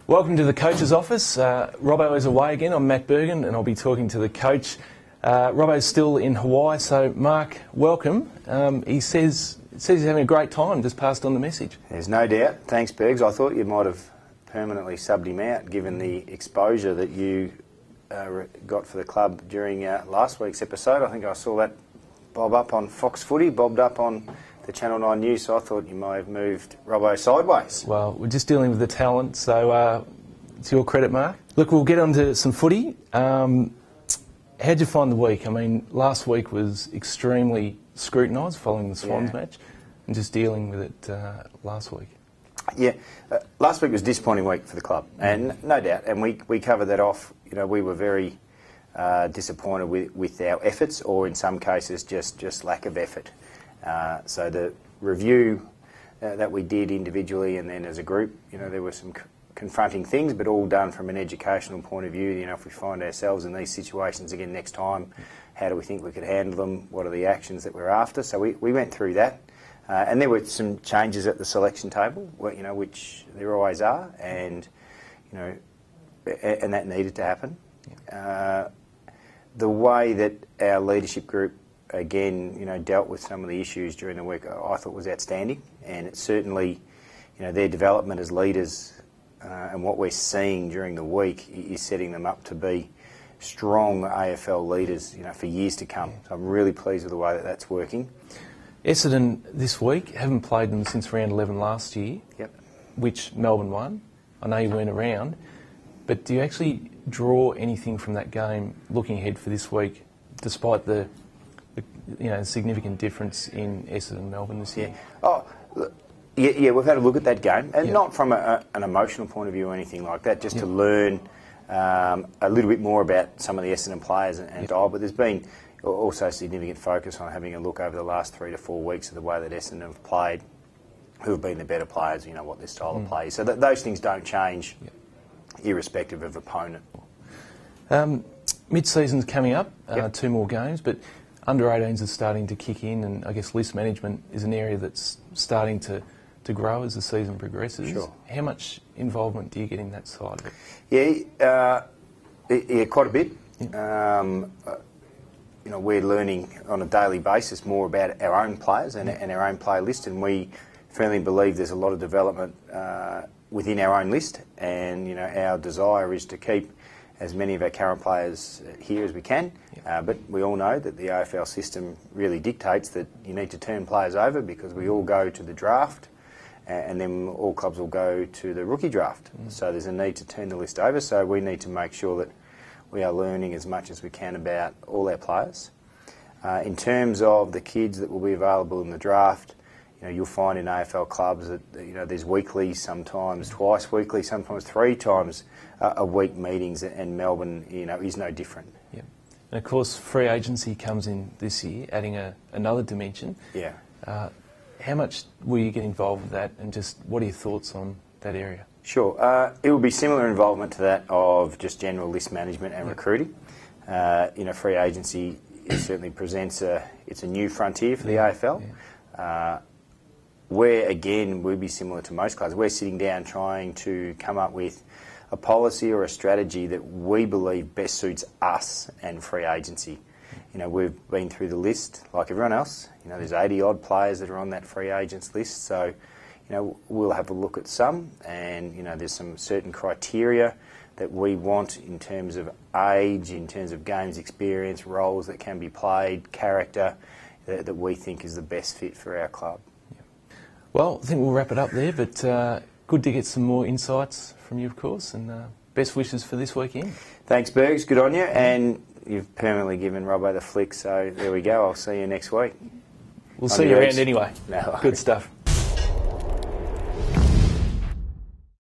Welcome to the coach's office. Robbo is away again. I'm Matt Bergen and I'll be talking to the coach. Robbo's still in Hawaii, so Mark, welcome. He says he's having a great time, just passed on the message. There's no doubt. Thanks, Bergs. I thought you might have permanently subbed him out given the exposure that you got for the club during last week's episode. I think I saw that bob up on Fox Footy, bobbed up on the Channel 9 News, so I thought you might have moved Robbo sideways. Well, we're just dealing with the talent, so it's your credit, Mark. Look, we'll get on to some footy. How'd you find the week? I mean, last week was extremely scrutinised following the Swans match, and just dealing with it last week. Yeah, last week was a disappointing week for the club, and no doubt, and we covered that off. You know, we were very disappointed with our efforts, or in some cases just lack of effort. So the review that we did individually and then as a group, you know, there were some confronting things, but all done from an educational point of view. You know, if we find ourselves in these situations again next time, how do we think we could handle them? What are the actions that we're after? So we went through that. And there were some changes at the selection table, you know, which there always are, and, you know, and that needed to happen. The way that our leadership group, again, you know, dealt with some of the issues during the week, I thought was outstanding, and it's certainly, you know, their development as leaders and what we're seeing during the week is setting them up to be strong AFL leaders, you know, for years to come. So I'm really pleased with the way that that's working. Essendon this week haven't played them since round 11 last year, which Melbourne won. I know you weren't around, but do you actually draw anything from that game looking ahead for this week, despite the you know, significant difference in Essendon and Melbourne this year? Yeah, we've had a look at that game, and not from an emotional point of view or anything like that, just to learn a little bit more about some of the Essendon players and style. But there's been also significant focus on having a look over the last 3 to 4 weeks of the way that Essendon have played, who have been the better players, you know, what their style of play is. So those things don't change irrespective of opponent. Mid-season's coming up, 2 more games, but under-18s are starting to kick in, and I guess list management is an area that's starting to grow as the season progresses. Sure. How much involvement do you get in that side of it? Yeah, quite a bit. You know, we're learning on a daily basis more about our own players and our own player list, and we firmly believe there's a lot of development within our own list, and, you know, our desire is to keep as many of our current players here as we can, but we all know that the AFL system really dictates that you need to turn players over, because we all go to the draft and then all clubs will go to the rookie draft. So there's a need to turn the list over, so we need to make sure that we are learning as much as we can about all our players. In terms of the kids that will be available in the draft, you know, you'll find in AFL clubs that, you know, there's weekly, sometimes twice weekly, sometimes 3 times a week meetings, and Melbourne, you know, is no different. Yeah, and of course free agency comes in this year, adding another dimension. Yeah. How much will you get involved with that, and just what are your thoughts on that area? Sure. It will be similar involvement to that of just general list management and recruiting. You know, free agency certainly presents it's a new frontier for the AFL. Where, again, we'll be similar to most clubs. We're sitting down trying to come up with a policy or a strategy that we believe best suits us and free agency. You know, we've been through the list like everyone else. You know, there's 80-odd players that are on that free agents list. So, you know, we'll have a look at some, and, you know, there's some certain criteria that we want in terms of age, in terms of games experience, roles that can be played, character, that we think is the best fit for our club. Well, I think we'll wrap it up there, but good to get some more insights from you, of course, and best wishes for this weekend. Thanks, Bergs. Good on you. And you've permanently given Robbo the flick, so there we go. I'll see you next week. We'll see you around anyway. No. Good stuff.